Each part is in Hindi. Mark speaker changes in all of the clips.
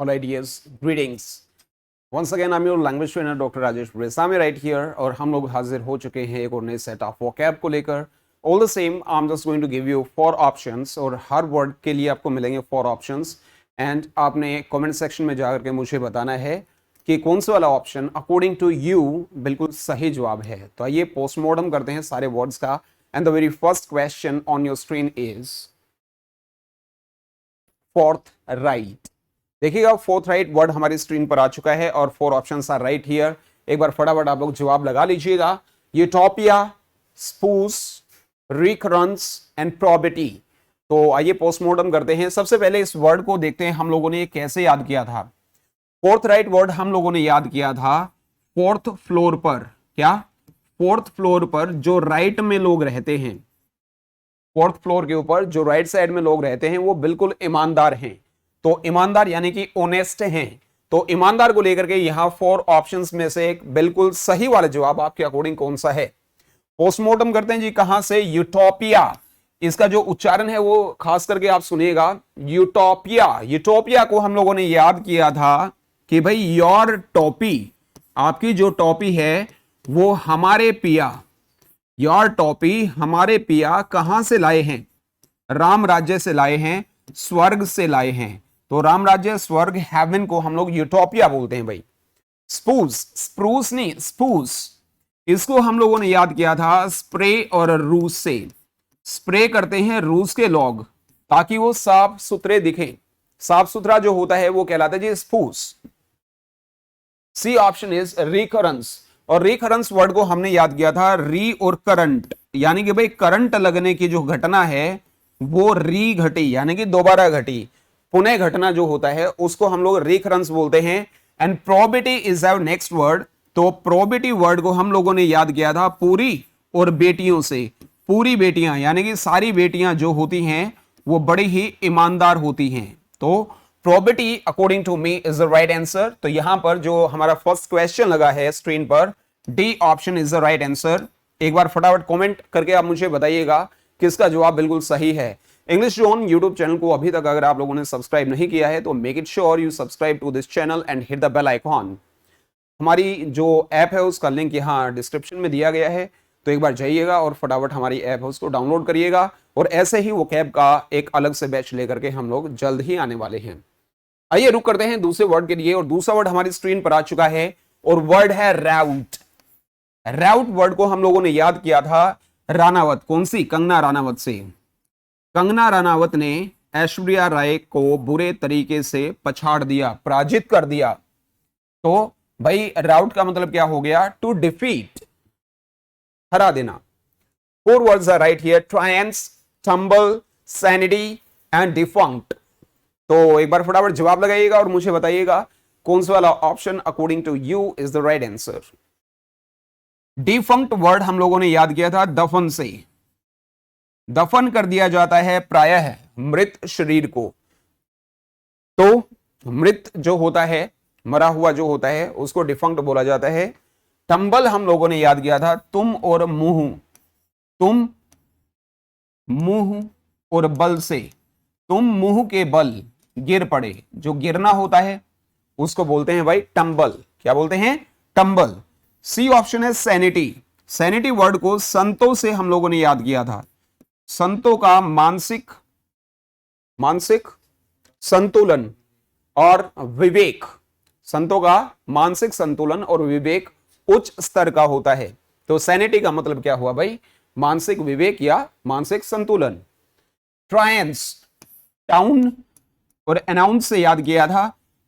Speaker 1: All right, yes, greetings. Once again, I'm your language trainer, Dr. Rajesh Resami right here. और हम लोग हाजिर हो चुके हैं एक और नए सेट ऑफ वोकैब को लेकर. All the same, I'm just going to give you 4 options और हर वर्ड के लिए आपको मिलेंगे 4 options. एंड आपने कमेंट सेक्शन में जाकर के मुझे बताना है कि कौन सा वाला ऑप्शन अकॉर्डिंग टू यू बिल्कुल सही जवाब है. तो आइए पोस्टमार्टम करते हैं सारे वर्ड्स का. And the very first question on your screen is fourth right. देखिएगा फोर्थ राइट वर्ड हमारी स्क्रीन पर आ चुका है और 4 ऑप्शंस आर राइट हियर. एक बार फटाफट आप लोग जवाब लगा लीजिएगा. Utopia, spouse, recurrence and probability. तो आइए पोस्टमार्टम करते हैं. सबसे पहले इस वर्ड को देखते हैं हम लोगों ने कैसे याद किया था. फोर्थ राइट वर्ड हम लोगों ने याद किया था फोर्थ फ्लोर पर. क्या? फोर्थ फ्लोर पर जो राइट में लोग रहते हैं, फोर्थ फ्लोर के ऊपर जो राइट साइड में लोग रहते हैं वो बिल्कुल ईमानदार हैं. तो ईमानदार यानी कि ऑनेस्ट हैं. तो ईमानदार को लेकर के यहां 4 ऑप्शंस में से एक बिल्कुल सही वाला जवाब आपके अकॉर्डिंग कौन सा है. पोस्टमार्टम करते हैं जी. कहां से? यूटोपिया. इसका जो उच्चारण है वो खास करके आप सुनिएगा. यूटोपिया. यूटोपिया को हम लोगों ने याद किया था कि भाई योर टोपी, आपकी जो टोपी है वो हमारे पिया, योर टोपी हमारे पिया कहां से लाए हैं? राम राज्य से लाए हैं, स्वर्ग से लाए हैं. तो राम राज्य, स्वर्ग, हेवन को हम लोग यूटोपिया बोलते हैं भाई. स्पूस, स्प्रूस नहीं, स्पूस, इसको हम लोगों ने याद किया था स्प्रे और रूस से. स्प्रे करते हैं रूस के लोग ताकि वो साफ सुथरे दिखे. साफ सुथरा जो होता है वो कहलाता है जी spouse. C option is recurrence. और रिकरेंस वर्ड को हमने याद किया था री और करंट, यानी कि भाई करंट लगने की जो घटना है वो री घटी, यानी कि दोबारा घटी, पुनः घटना जो होता है उसको हम लोग रिकरेंस बोलते हैं. And probability is our next word. तो प्रोबेबिलिटी वर्ड को हम लोगों ने याद किया था पूरी और बेटियों से. पूरी बेटियां यानी कि सारी बेटियां जो होती हैं वो बड़ी ही ईमानदार होती हैं. तो probability according to me is the right answer. तो यहां पर जो हमारा फर्स्ट क्वेश्चन लगा है स्क्रीन पर, D option is the right answer. एक बार फटाफट कमेंट करके आप मुझे बताइएगा किसका जवाब बिल्कुल सही है. इंग्लिश जोन यूट्यूब चैनल को अभी तक अगर आप लोगों ने सब्सक्राइब नहीं किया है तो make it sure you subscribe to this channel and hit the bell icon. हमारी जो ऐप है उसका लिंक यहाँ डिस्क्रिप्शन में दिया गया है. तो एक बार जाइएगा और फटाफट हमारी ऐप है उसको डाउनलोड करिएगा. और ऐसे ही वोकैब का एक अलग से बैच लेकर के हम लोग जल्द ही आने वाले हैं. आइए रुक करते हैं दूसरे वर्ड के लिए. और दूसरा वर्ड हमारी स्क्रीन पर आ चुका है और वर्ड है राउट. राउट वर्ड को हम लोगों ने याद किया था रानावत. कौन सी? कंगना रानावत से. कंगना रानावत ने ऐश्वर्या राय को बुरे तरीके से पछाड़ दिया, पराजित कर दिया. तो भाई राउट का मतलब क्या हो गया? टू डिफीट, हरा देना. 4 words are right here. Trounce, tumble, sanity and defunct. तो एक बार फटाफट जवाब लगाइएगा और मुझे बताइएगा कौन सा वाला option according to you is the right answer. Defunct word हम लोगों ने याद किया था दफन से. दफन कर दिया जाता है प्रायः मृत शरीर को. तो मृत जो होता है, मरा हुआ जो होता है, उसको डिफंक्ट बोला जाता है. टंबल हम लोगों ने याद किया था तुम और मुंह. तुम, मुंह और बल से. तुम मुंह के बल गिर पड़े. जो गिरना होता है उसको बोलते हैं भाई टंबल. क्या बोलते हैं? टंबल. सी ऑप्शन है सैनिटी. सैनिटी वर्ड को संतों से हम लोगों ने याद किया था. संतों का मानसिक संतुलन और विवेक. संतों का मानसिक संतुलन और विवेक उच्च स्तर का होता है. तो सैनिटी का मतलब क्या हुआ भाई? मानसिक विवेक या मानसिक संतुलन. ट्रायंस, टाउन और अनाउंस से याद किया था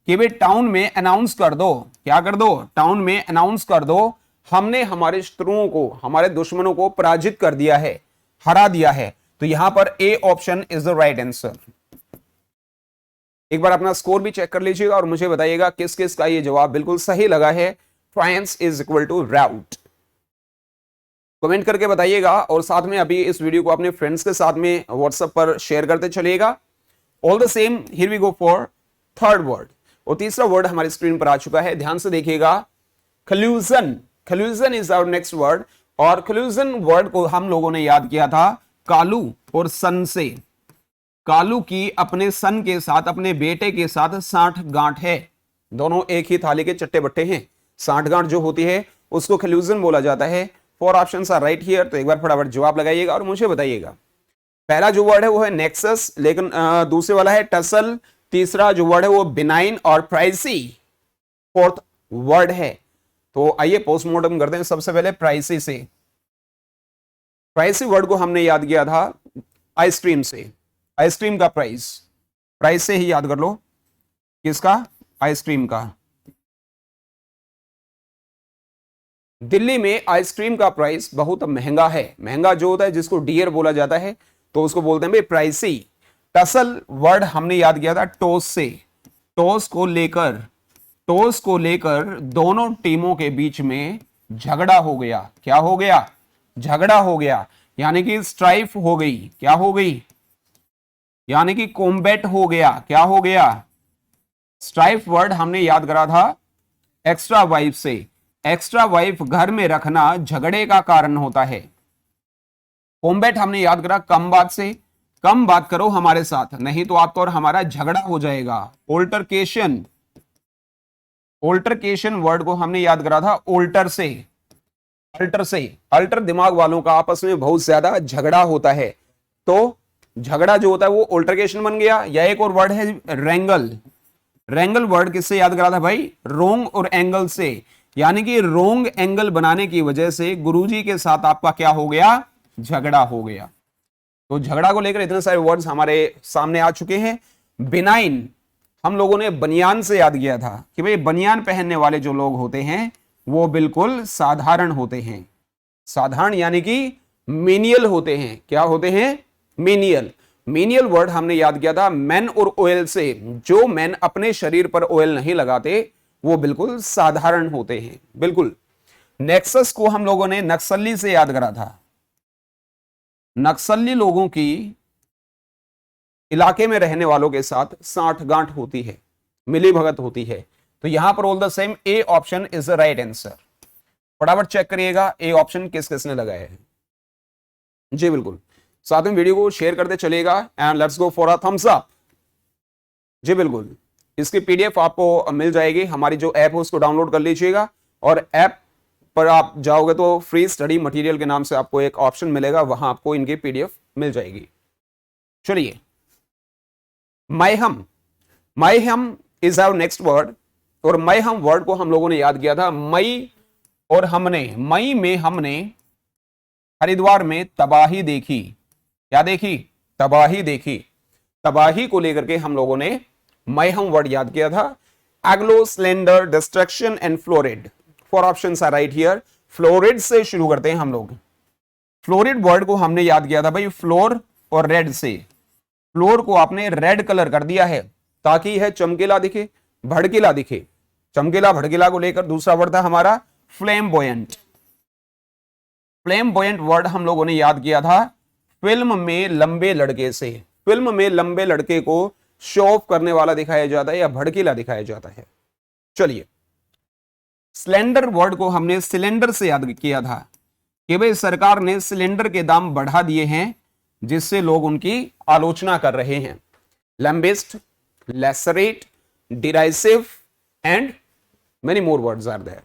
Speaker 1: कि भाई टाउन में अनाउंस कर दो. क्या कर दो? टाउन में अनाउंस कर दो हमने हमारे शत्रुओं को, हमारे दुश्मनों को पराजित कर दिया है, हरा दिया है. तो यहां पर A option is the right answer. एक बार अपना स्कोर भी चेक कर लीजिएगा और मुझे बताइएगा किस किस का ये जवाब बिल्कुल सही लगा है. Trounce is equal to rout. Comment करके बताइएगा और साथ में अभी इस वीडियो को अपने फ्रेंड्स के साथ में व्हाट्सएप पर शेयर करते चलिएगा. All the same, here we go for third word. और तीसरा वर्ड हमारी स्क्रीन पर आ चुका है. ध्यान से देखिएगा. Collusion. Collusion is our next word. और कल्यूजन वर्ड को हम लोगों ने याद किया था कालू और सन से. कालू की अपने सन के साथ, अपने बेटे के साथ 60 गांठ है। दोनों एक ही थाली के चट्टे बट्टे हैं। 60 गांठ जो होती है उसको कन्फ्यूजन बोला जाता है। 4 ऑप्शंस आर राइट हियर। तो एक बार फटाफट जवाब लगाइएगा और मुझे बताइएगा। पहला जो वर्ड है वो है नेक्सस, लेकिन दूसरे वाला है टसल, तीसरा जो वर्ड है वो बिनाइन और प्राइसी फोर्थ वर्ड है। तो आइए पोस्टमार्टम करते हैं सबसे पहले प्राइसी से। प्राइसी वर्ड को हमने याद किया था आइसक्रीम से। आइसक्रीम का प्राइस, प्राइस से ही याद कर लो। किसका? आइसक्रीम का। दिल्ली में आइसक्रीम का प्राइस बहुत महंगा है। महंगा जो होता है जिसको डियर बोला जाता है तो उसको बोलते हैं भाई प्राइसी। टसल वर्ड हमने याद किया था टॉस से। टॉस को लेकर दोनों टीमों के बीच में झगड़ा हो गया। क्या हो गया? झगड़ा हो गया, यानी कि स्ट्राइफ हो गई। क्या हो गई? यानी कि कॉम्बैट हो गया। क्या हो गया? स्ट्राइफ वर्ड हमने याद करा था एक्स्ट्रा वाइफ से। एक्स्ट्रा वाइफ घर में रखना झगड़े का कारण होता है। कॉम्बैट हमने याद करा कम बात से। कम बात करो हमारे साथ, नहीं तो आपका और हमारा झगड़ा हो जाएगा। ओल्टरकेशन, ओल्टरकेशन वर्ड को हमने याद करा था ओल्टर से। अल्टर से, अल्टर दिमाग वालों का आपस में बहुत ज्यादा झगड़ा होता है, तो झगड़ा जो होता है वो ओल्टरकेशन बन गया। या एक और वर्ड है रेंगल। रेंगल वर्ड किससे याद करा था भाई? रोंग और एंगल से, यानी कि रोंग एंगल बनाने की वजह से गुरुजी के साथ आपका क्या हो गया? झगड़ा हो गया। तो झगड़ा को लेकर इतने सारे वर्ड्स हमारे सामने आ चुके हैं। बिनाइन हम लोगों ने बनियान से याद किया था कि भाई बनियान पहनने वाले जो लोग होते हैं वो बिल्कुल साधारण होते हैं। साधारण यानी कि मीनियल होते हैं। क्या होते हैं? मीनियल। मीनियल वर्ड हमने याद किया था मैन और ऑयल से। जो मैन अपने शरीर पर ऑयल नहीं लगाते वो बिल्कुल साधारण होते हैं। बिल्कुल। नेक्सस को हम लोगों ने नक्सली से याद करा था। नक्सली लोगों की इलाके में रहने वालों के साथ 60 गांठ होती है, मिली भगत होती है। तो यहां पर all the same A option is the right answer. फटाफट चेक करिएगा ए ऑप्शन किस किसने लगाया है। जी बिल्कुल। साथ में वीडियो को शेयर करते चलिएगा and let's go for a thumbs up. जी बिल्कुल। इसकी पीडीएफ आपको मिल जाएगी। हमारी जो ऐप है उसको डाउनलोड कर लीजिएगा और ऐप पर आप जाओगे तो फ्री स्टडी मटेरियल के नाम से आपको एक ऑप्शन मिलेगा, वहां आपको इनकी पीडीएफ मिल जाएगी। चलिए, मैहम। मैहम इज आवर नेक्स्ट वर्ड। और मैहम वर्ड को हम लोगों ने याद किया था मई और हमने। मई में हमने हरिद्वार में तबाही देखी। क्या देखी? तबाही देखी। तबाही को लेकर के हम लोगों ने मैहम वर्ड याद किया था। Aglow, slender, destruction and florid. 4 options are right here. Florid से शुरू करते हैं हम लोग। फ्लोरिड वर्ड को हमने याद किया था भाई फ्लोर और रेड से। फ्लोर को आपने रेड कलर कर दिया है ताकि यह चमकीला दिखे, भड़कीला दिखे। चमकीला भड़कीला को लेकर दूसरा वर्ड था हमारा फ्लेमबोयंट। फ्लेमबोयंट वर्ड हम लोगों ने याद किया था फिल्म में लंबे लड़के से। फिल्म में लंबे लड़के को शो ऑफ करने वाला दिखाया जाता है या भड़कीला दिखाया जाता है। चलिए, स्लेंडर वर्ड को हमने सिलेंडर से याद किया था कि भाई सरकार ने सिलेंडर के दाम बढ़ा दिए हैं जिससे लोग उनकी आलोचना कर रहे हैं। Lambaste, lacerate, derisive and many more words are there.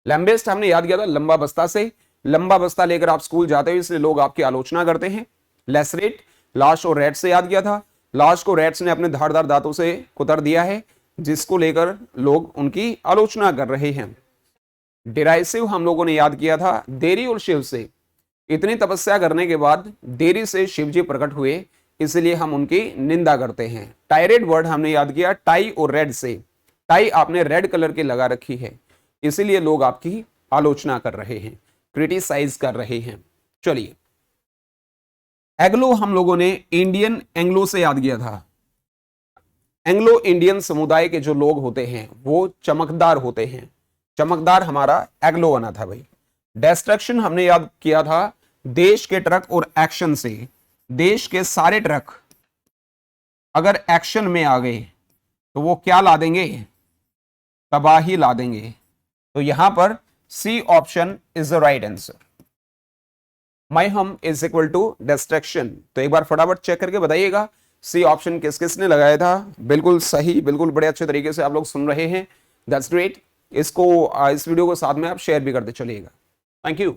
Speaker 1: Lambaste हमने याद किया था लंबा बस्ता से। लंबा बस्ता लेकर आप स्कूल जाते हो इसलिए लोग आपकी आलोचना करते हैं। लैसरेट लाश और रैट से याद किया था। लाश को रैट्स ने अपने धारदार दांतों से कुतर दिया है जिसको लेकर लोग उनकी आलोचना कर रहे हैं। डिराइसिव हम लोगों ने याद किया था देरी और शिव से। इतनी तपस्या करने के बाद देरी से शिव जी प्रकट हुए इसलिए हम उनकी निंदा करते हैं। टायरेड वर्ड हमने याद किया टाई और रेड से। टाई आपने रेड कलर की लगा रखी है इसीलिए लोग आपकी आलोचना कर रहे हैं, क्रिटिसाइज कर रहे हैं। चलिए, एग्लो हम लोगों ने इंडियन एंग्लो से याद किया था। एंग्लो इंडियन समुदाय के जो लोग होते हैं वो चमकदार होते हैं। चमकदार हमारा एग्लो बना था भाई। डिस्ट्रक्शन हमने याद किया था देश के ट्रक और एक्शन से। देश के सारे ट्रक अगर एक्शन में आ गए तो वो क्या ला देंगे? तबाही ला देंगे। तो यहां पर C option is the right answer. Mayhem is equal to destruction. तो एक बार फटाफट चेक करके बताइएगा सी ऑप्शन किस किसने लगाया था? बिल्कुल सही, बिल्कुल बड़े अच्छे तरीके से आप लोग सुन रहे हैं, दैट्स ग्रेट। इसको इस वीडियो को साथ में आप शेयर भी करते चलिएगा, thank you.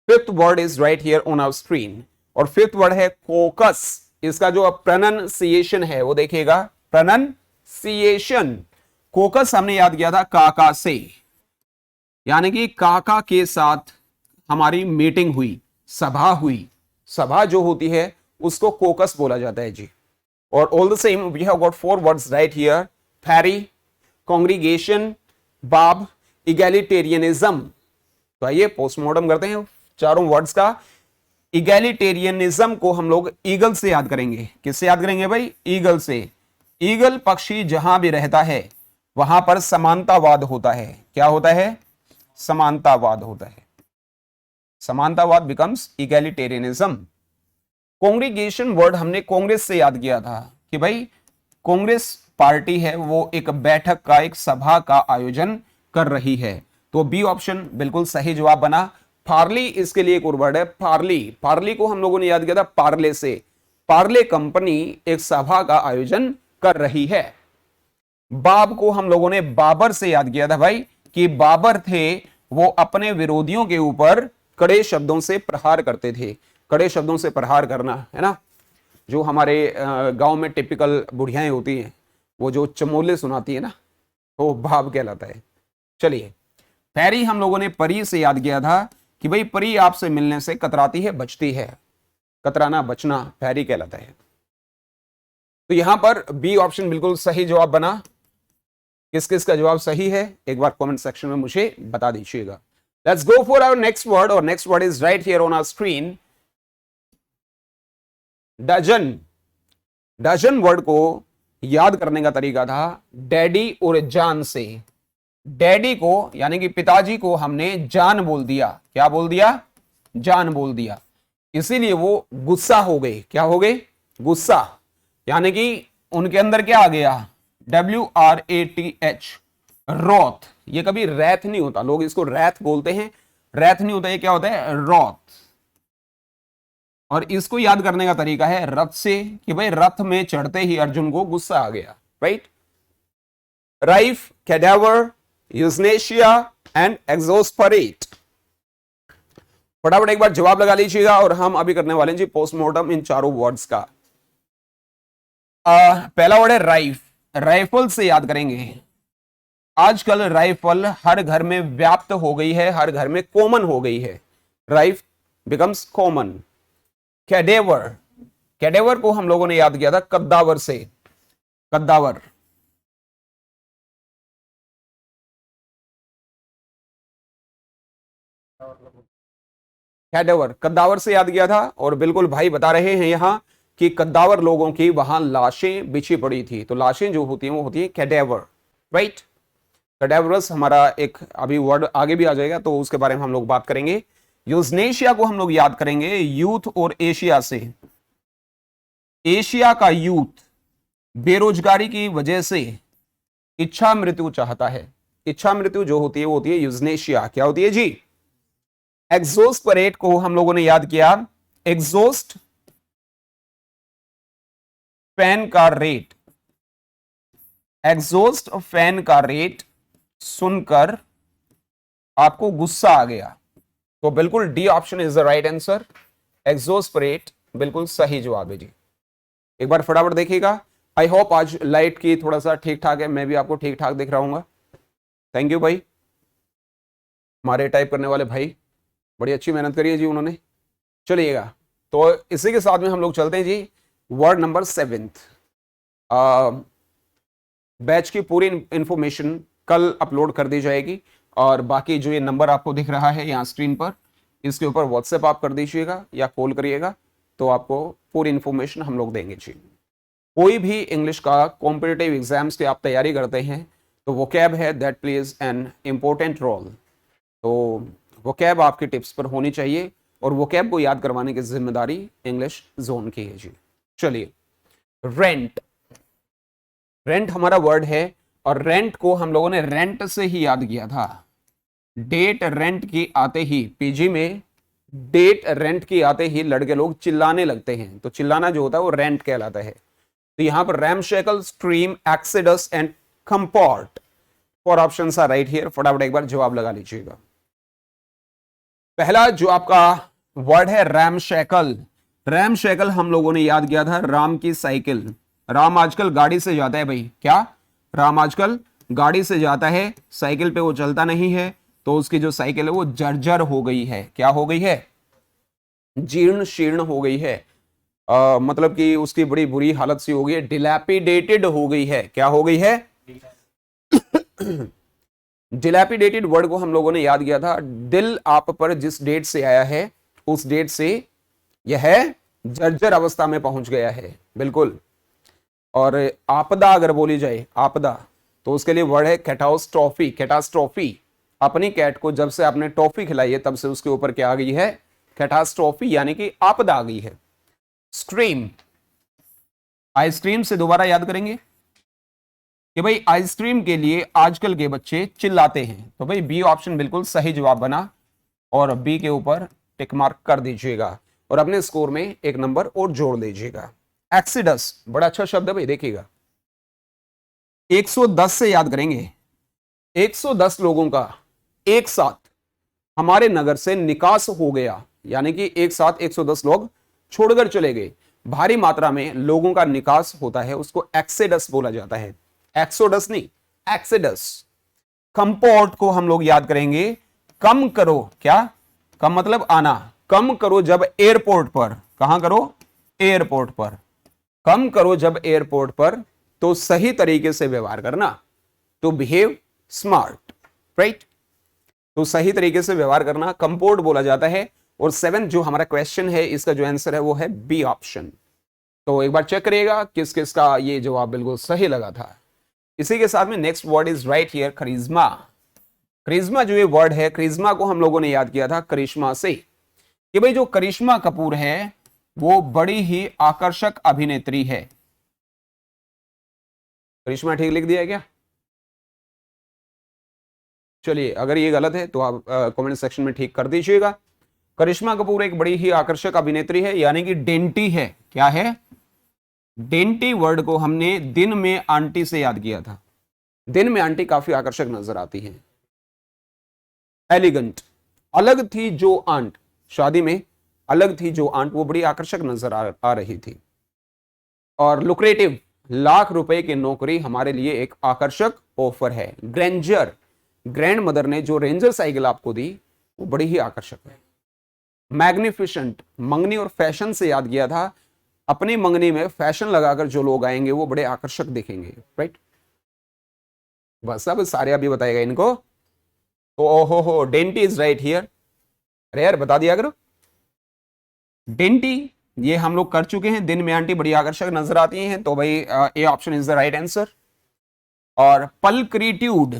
Speaker 1: Fifth word is right here on our screen, और फिफ्थ वर्ड है कोकस। इसका जो प्रोनाउंसिएशन है वो देखिएगा, प्रोनाउंसिएशन। कोकस हमने याद किया था काका से, यानी कि काका के साथ हमारी मीटिंग हुई, सभा हुई। सभा जो होती है उसको कोकस बोला जाता है जी। और all the same we have got four words right here, ferry, congregation, bob, egalitarianism. तो आइए पोस्टमार्टम करते हैं चारों वर्ड्स का। इगैलिटेरियनिज्म को हम लोग ईगल से याद करेंगे। किससे याद करेंगे भाई? ईगल से। ईगल पक्षी जहां भी रहता है वहां पर समानतावाद होता है। क्या होता है? समानतावाद होता है। समानतावाद बिकम्स इगैलिटेरियनिज्म। कांग्रीगेशन वर्ड हमने कांग्रेस से याद किया था कि भाई कांग्रेस पार्टी है वो एक बैठक का, एक सभा का आयोजन कर रही है। तो बी ऑप्शन बिल्कुल सही जवाब बना। पार्ली इसके लिए एक और वर्ड है, पार्ली। पार्ली को हम लोगों ने याद किया था पार्ले से। पार्ले कंपनी एक सभा का आयोजन कर रही है। बाब को हम लोगों ने बाबर से याद किया था भाई, कि बाबर थे वो अपने विरोधियों के ऊपर कड़े शब्दों से प्रहार करते थे। कड़े शब्दों से प्रहार करना है ना, जो हमारे गांव में टिपिकल बुढ़ियाएं होती हैं, वो जो चमोले सुनाती है ना, वो बाब कहलाता है। चलिए, पैरी हम लोगों ने परी से याद किया था कि भाई परी आपसे मिलने से कतराती है, बचती है। कतराना, बचना पैरी कहलाता है। तो यहां पर बी ऑप्शन बिल्कुल सही जवाब बना। किस किस का जवाब सही है एक बार कमेंट सेक्शन में मुझे बता दीजिएगा। Let's go for our next word, और next word is right here on our screen, dozen. Dozen word को याद करने का तरीका था डैडी और जान से। डैडी को यानी कि पिताजी को हमने जान बोल दिया। क्या बोल दिया? जान बोल दिया। इसीलिए वो गुस्सा हो गए। क्या हो गए? गुस्सा। यानी कि उनके अंदर क्या आ गया? WRATH, रौथ। ये कभी रैथ नहीं होता, लोग इसको रैथ बोलते हैं, रैथ नहीं होता। ये क्या होता है? रौथ। और इसको याद करने का तरीका है रथ से, कि भाई रथ में चढ़ते ही अर्जुन को गुस्सा आ गया, right. Rife, cadaver, euthanasia and exasperate. फटाफट एक बार जवाब लगा लीजिएगा, और हम अभी करने वाले हैं जी पोस्टमार्टम इन चारों वर्ड्स का। पहला वर्ड है राइफ। राइफल से याद करेंगे। आजकल राइफल हर घर में व्याप्त हो गई है, हर घर में कॉमन हो गई है। Rife becomes common. Cadaver, cadaver को हम लोगों ने याद किया था कद्दावर से। कद्दावर। कैडेवर, कद्दावर से याद किया था। और बिल्कुल भाई बता रहे हैं यहां कि कद्दावर लोगों की वहां लाशें बिछी पड़ी थी। तो लाशें जो होती हैं वो होती है कैडेवर, राइट। कैडेवरस हमारा एक अभी वर्ड आगे भी आ जाएगा, तो उसके बारे में हम लोग बात करेंगे। यूथनेशिया को हम लोग याद करेंगे यूथ और एशिया से। एशिया का यूथ बेरोजगारी की वजह से इच्छा मृत्यु चाहता है। इच्छा मृत्यु जो होती है वो होती है यूथनेशिया। क्या होती है जी? एक्सोस्परेट को हम लोगों ने याद किया एग्जॉस्ट फैन का रेट। एग्जॉस्ट फैन का रेट सुनकर आपको गुस्सा आ गया। तो बिल्कुल D option is the right answer. Exasperate बिल्कुल सही जवाब है जी। एक बार फटाफट देखिएगा। आई होप आज लाइट की थोड़ा सा ठीक ठाक है, मैं भी आपको ठीक ठाक दिख रहा हूँ। थैंक यू भाई, हमारे टाइप करने वाले भाई, बड़ी अच्छी मेहनत करी है जी उन्होंने। चलिएगा, तो इसी के साथ में हम लोग चलते हैं जी वर्ड नंबर 7। बैच की पूरी इंफॉर्मेशन कल अपलोड कर दी जाएगी, और बाकी जो ये नंबर आपको दिख रहा है यहाँ स्क्रीन पर, इसके ऊपर व्हाट्सएप आप कर दीजिएगा या कॉल करिएगा, तो आपको पूरी इंफॉर्मेशन हम लोग देंगे जी। कोई भी इंग्लिश का कॉम्पिटिटिव एग्जाम्स की आप तैयारी करते हैं तो वोकैब है that plays an important role. तो वोकैब आपकी टिप्स पर होनी चाहिए, और वोकैब को याद करवाने की जिम्मेदारी इंग्लिश जोन की है जी। चलिए, रेंट। रेंट हमारा वर्ड है, और रेंट को हम लोगों ने रेंट से ही याद किया था। डेट रेंट की आते ही पीजी में डेट रेंट की आते ही लड़के लोग चिल्लाने लगते हैं, तो चिल्लाना जो होता है वो रेंट कहलाता है। तो यहां पर ramshackle, stream, exodus and comport, four options are right here. फटाफट एक बार जवाब लगा लीजिएगा। पहला जो आपका वर्ड है रैमशैकल। रैमशैकल हम लोगों ने याद किया था राम की साइकिल। राम आजकल गाड़ी से जाता है भाई, क्या राम आजकल गाड़ी से जाता है, साइकिल पे वो चलता नहीं है, तो उसकी जो साइकिल है वो जर्जर हो गई है। क्या हो गई है? जीर्ण शीर्ण हो गई है। मतलब कि उसकी बड़ी बुरी हालत सी हो गई है, डिलैपिडेटेड हो गई है। क्या हो गई है? डिलैपिडेटेड वर्ड को हम लोगों ने याद किया था, दिल आप पर जिस डेट से आया है उस डेट से यह जर्जर अवस्था में पहुंच गया है। बिल्कुल। और आपदा अगर बोली जाए, आपदा, तो उसके लिए वर्ड है कैटास्ट्रॉफी। कैटास्ट्रॉफी, अपनी कैट को जब से आपने टॉफी खिलाई है तब से उसके ऊपर क्या आ गई है? कैटास्ट्रॉफी, यानी कि आपदा आ गई है। स्ट्रीम, आइसक्रीम से दोबारा याद करेंगे कि भाई आइसक्रीम के लिए आजकल के बच्चे चिल्लाते हैं, तो भाई बी ऑप्शन बिल्कुल सही जवाब बना, और बी के ऊपर टिक मार्क कर दीजिएगा और अपने स्कोर में एक नंबर और जोड़ दीजिएगा। एक्सिडस, बड़ा अच्छा शब्द है भाई, देखिएगा 110 से याद करेंगे। 110 लोगों का एक साथ हमारे नगर से निकास हो गया, यानी कि एक साथ 110 लोग छोड़कर चले गए। भारी मात्रा में लोगों का निकास होता है, उसको एक्सेडस बोला जाता है। एक्सोडस नहीं, एक्सेडस। कंपोर्ट को हम लोग याद करेंगे, कम करो। क्या? कम मतलब आना। कम करो जब एयरपोर्ट पर, कहां करो? एयरपोर्ट पर। कम करो जब एयरपोर्ट पर, तो सही तरीके से व्यवहार करना, टू बिहेव स्मार्ट, राइट। तो सही तरीके से व्यवहार करना कंपोर्ट बोला जाता है। और 7 जो हमारा क्वेश्चन है, इसका जो आंसर है वो है बी ऑप्शन। तो एक बार चेक करिएगा किस किस का ये जवाब बिल्कुल सही लगा था। इसी के साथ में next word is right here, करिश्मा। करिश्मा जो ये वर्ड है, करिश्मा को हम लोगों ने याद किया था करिश्मा से, कि भाई जो करिश्मा कपूर है वो बड़ी ही आकर्षक अभिनेत्री है। करिश्मा ठीक लिख दिया है क्या? चलिए, अगर ये गलत है तो आप कमेंट सेक्शन में ठीक कर दीजिएगा। करिश्मा कपूर एक बड़ी ही आकर्षक अभिनेत्री है, यानी कि डेंटी है। क्या है? डेंटी वर्ड को हमने दिन में आंटी से याद किया था। दिन में आंटी काफी आकर्षक नजर आती है। एलिगेंट, अलग थी जो आंट, शादी में अलग थी जो आंट, वो बड़ी आकर्षक नजर आ रही थी। और लुक्रेटिव, लाख रुपए की नौकरी हमारे लिए एक आकर्षक ऑफर है। ग्रेंजर, ग्रैंड मदर ने जो रेंजर साइकिल आपको दी वो बड़ी ही आकर्षक है। मैग्निफिसेंट, मंगनी और फैशन से याद किया था, अपनी मंगनी में फैशन लगाकर जो लोग आएंगे वो बड़े आकर्षक दिखेंगे, राइट। बस अब सारे अभी बताएगा इनको। तो ओहो, डेंटी इज राइट हियर। अरे यार बता दिया करो। डेंटी ये हम लोग कर चुके हैं, दिन में आंटी बड़ी आकर्षक नजर आती हैं, तो भाई A option is the right answer. और पलक्रिट्यूड,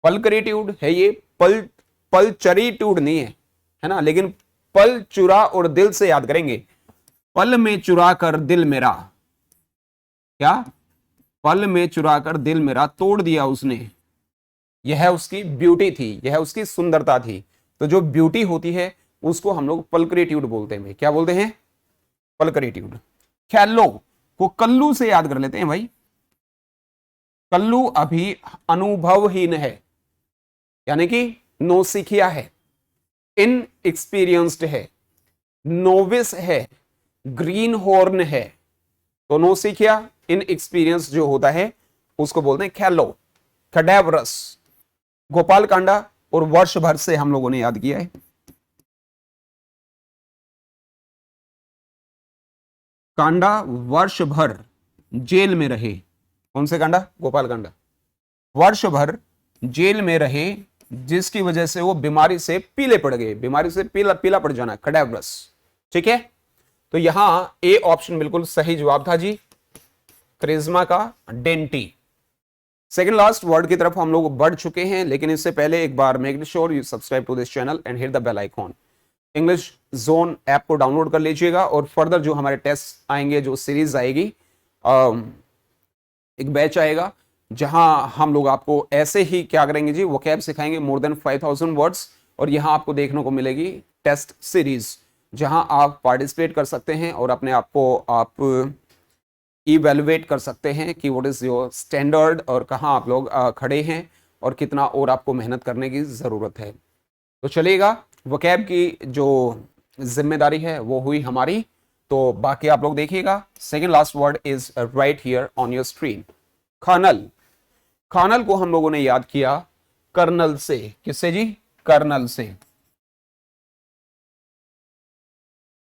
Speaker 1: पलक्रिट्यूड है ये, पलचरीट्यूड नहीं है ना, लेकिन पल, चुरा और दिल से याद करेंगे। पल में चुरा कर दिल मेरा, क्या? पल में चुरा कर दिल मेरा तोड़ दिया उसने, यह उसकी ब्यूटी थी, यह उसकी सुंदरता थी। तो जो ब्यूटी होती है उसको हम लोग पलक्रिट्यूड बोलते हैं। क्या बोलते हैं? पलक्रिट्यूड। ख्यालो को कल्लू से याद कर लेते हैं भाई। कल्लू अभी अनुभवहीन है, यानी कि नौसिखिया है, इनएक्सपीरियंस्ड है, नोविस है, ग्रीन हॉर्न है। तो नौसिखिया, इनएक्सपीरियंस जो होता है उसको बोलते हैं ख्यालो। कैडेवरस, गोपाल कांडा और वर्ष भर से हम लोगों ने याद किया है। कांडा वर्ष भर जेल में रहे, कौन से कांडा? गोपाल कांडा। वर्ष भर जेल में रहे जिसकी वजह से वो बीमारी से पीले पड़ गए, बीमारी से पीला पीला पड़ जाना, कैडेवरस, ठीक है। तो यहां ए ऑप्शन बिल्कुल सही जवाब था जी, करिश्मा का डेंटी। सेकंड लास्ट वर्ड की तरफ हम लोग बढ़ चुके हैं, लेकिन इससे पहले एक बार make sure you subscribe to this channel and hit the bell icon. English zone app को डाउनलोड कर लीजिएगा और फर्दर जो हमारे टेस्ट आएंगे, जो सीरीज आएगी, एक बैच आएगा जहां हम लोग आपको ऐसे ही क्या करेंगे जी, वोकैब सिखाएंगे, मोर देन 5000 वर्ड्स। और यहां आपको देखने को मिलेगी टेस्ट सीरीज, जहां आप पार्टिसिपेट कर सकते हैं और अपने आप को आप इवेलुएट कर सकते हैं कि व्हाट इज योर स्टैंडर्ड और कहां आप लोग खड़े हैं और कितना और आपको मेहनत करने की ज़रूरत है। तो चलिएगा, वोकैब की जो जिम्मेदारी है वो हुई हमारी, तो बाकी आप लोग देखिएगा। Second last word is right here on your screen, colonel. Colonel को हम लोगों ने याद किया कर्नल से। किससे जी? कर्नल से।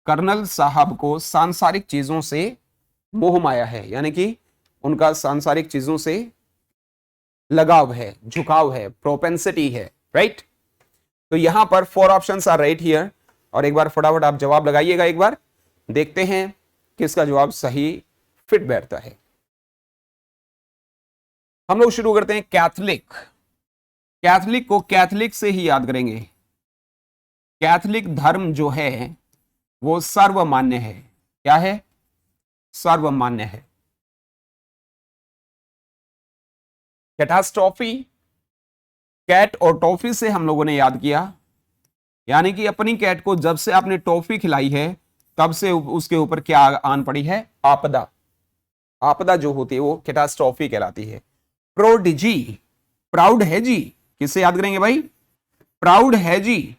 Speaker 1: कर्नल साहब को सांसारिक चीजों से मोह माया है, यानी कि उनका सांसारिक चीजों से लगाव है, झुकाव है, प्रोपेंसिटी है, राइट। तो यहां पर 4 ऑप्शंस आर राइट हियर, और एक बार फटाफट आप जवाब लगाइएगा। एक बार देखते हैं किसका जवाब सही फिट बैठता है। हम लोग शुरू करते हैं कैथलिक। कैथलिक को कैथलिक से ही याद करेंगे। कैथलिक धर्म जो है वो सर्वमान्य है। क्या है? सर्वमान्य है। कैटास्ट्रॉफी, कैट और टॉफी से हम लोगों ने याद किया, यानी कि अपनी कैट को जब से आपने टॉफी खिलाई है तब से उसके ऊपर क्या आन पड़ी है? आपदा। आपदा जो होती है वो कैटास्ट्रॉफी कहलाती है। प्रोडिजी, प्राउड है जी। किससे याद करेंगे भाई? प्राउड है जी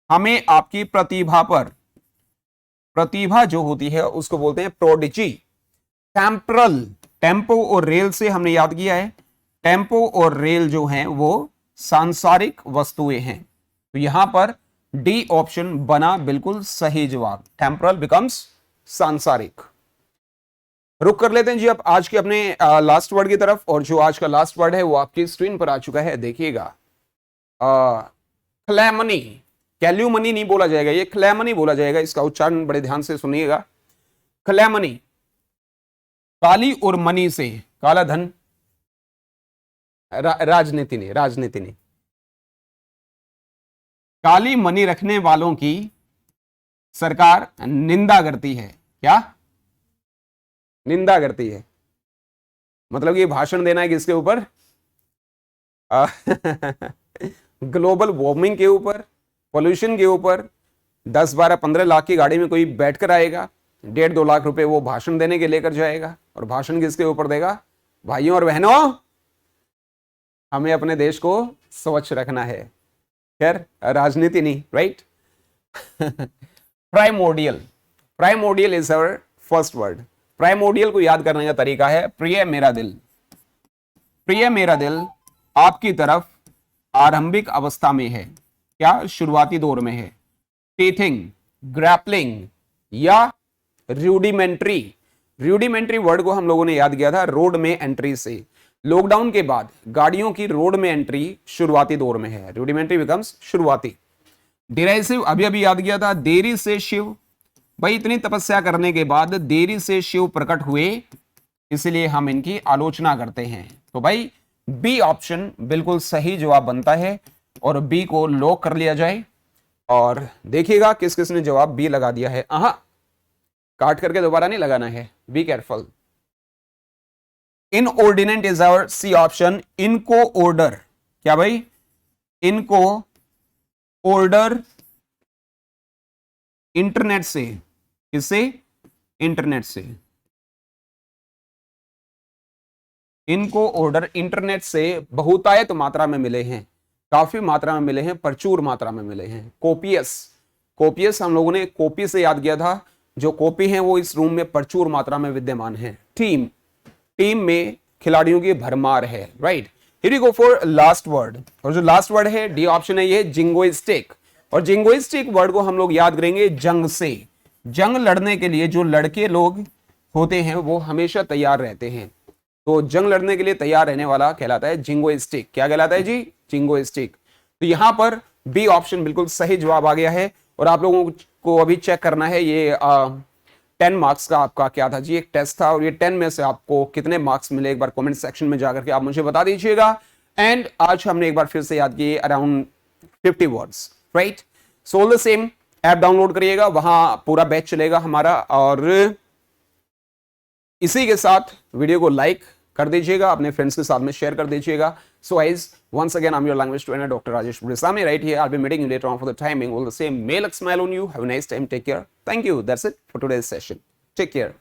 Speaker 1: हमें आपकी प्रतिभा पर। प्रतिभा जो होती है उसको बोलते हैं प्रोडिजी। टेम्परल, टेम्पो और रेल से हमने याद किया है। टेम्पो और रेल जो हैं वो सांसारिक वस्तुएं हैं, तो यहां पर डी ऑप्शन बना बिल्कुल सही जवाब। टेम्परल बिकम्स सांसारिक। रुक कर लेते हैं जी अब आज के अपने लास्ट वर्ड की तरफ, और जो आज का लास्ट वर्ड है वो आपकी स्क्रीन पर आ चुका है, देखिएगा। क्लैमनी, कैल्यूमनी नहीं बोला जाएगा, ये क्लैमनी बोला जाएगा। इसका उच्चारण बड़े ध्यान से सुनिएगा। क्लैमनी, काली और मनी से, काला धन, राजनीति नहीं, राजनीति नहीं, काली मनी रखने वालों की सरकार निंदा करती है। क्या? निंदा करती है। मतलब ये भाषण देना है किसके ऊपर? ग्लोबल वार्मिंग के ऊपर, पोल्यूशन के ऊपर। 10, 12, 15 लाख की गाड़ी में कोई बैठकर आएगा, 1.5-2 लाख रुपए वो भाषण देने के लेकर जाएगा, और भाषण किसके ऊपर देगा? भाइयों और बहनों, हमें अपने देश को स्वच्छ रखना है। खैर, राजनीति नहीं, right. Primordial, primordial is our first word. Primordial को याद करने का तरीका है प्रिय मेरा दिल। प्रिय मेरा दिल आपकी तरफ आरंभिक अवस्था में है। क्या? शुरुआती दौर में है। टीथिंग, ग्रैपलिंग या रूडिमेंट्री। रूडिमेंट्री वर्ड को हम लोगों ने याद किया था रोड में एंट्री से। लॉकडाउन के बाद गाड़ियों की रोड में एंट्री शुरुआती दौर में है। रूडिमेंट्री बिकम्स शुरुआती। डिराइसिव अभी अभी याद किया था, देरी से शिव। भाई इतनी तपस्या करने के बाद देरी से शिव प्रकट हुए, इसलिए हम इनकी आलोचना करते हैं। तो भाई बी ऑप्शन बिल्कुल सही जवाब बनता है, और बी को लॉक कर लिया जाए। और देखिएगा किस किस ने जवाब बी लगा दिया है। काट करके दोबारा नहीं लगाना है, be careful. Inordinate is our C option. इनको ऑर्डर, क्या भाई? इनको ऑर्डर इंटरनेट से। किससे? इंटरनेट से। इनको ऑर्डर इंटरनेट से बहुतायत मात्रा में मिले हैं, काफी मात्रा में मिले हैं, प्रचुर मात्रा में मिले हैं। कोपियस, कोपियस हम लोगों ने कॉपी से याद किया था। जो कॉपी है वो इस रूम में प्रचुर मात्रा में विद्यमान है। टीम, टीम में खिलाड़ियों की भरमार है, right. Here we go for last word, और जो लास्ट वर्ड है डी ऑप्शन है ये जिंगोइस्टिक। और जिंगोइस्टिक वर्ड को हम लोग याद करेंगे जंग से। जंग लड़ने के लिए जो लड़के लोग होते हैं वो हमेशा तैयार रहते हैं, तो जंग लड़ने के लिए तैयार रहने वाला कहलाता है जिंगोइस्टिक। क्या कहलाता है जी? जिंगोइस्टिक। तो यहां पर बी ऑप्शन बिल्कुल सही जवाब आ गया है। और आप लोगों को अभी चेक करना है, ये 10 मार्क्स का आपका क्या था जी? एक टेस्ट था, और ये 10 में से आपको कितने मार्क्स मिले एक बार कमेंट सेक्शन में जाकर के आप मुझे बता दीजिएगा। एंड आज हमने एक बार फिर से याद किए around 50 words, right. So the same app download करिएगा, वहां पूरा बैच चलेगा हमारा। और इसी के साथ वीडियो को लाइक कर दीजिएगा, अपने फ्रेंड्स के साथ में शेयर कर दीजिएगा। So guys, Once again, I'm your language trainer, Dr. Rajesh Purisamy, right here. I'll be meeting you later on for the timing. All the same, may luck smile on you. Have a nice time. Take care. Thank you. That's it for today's session. Take care.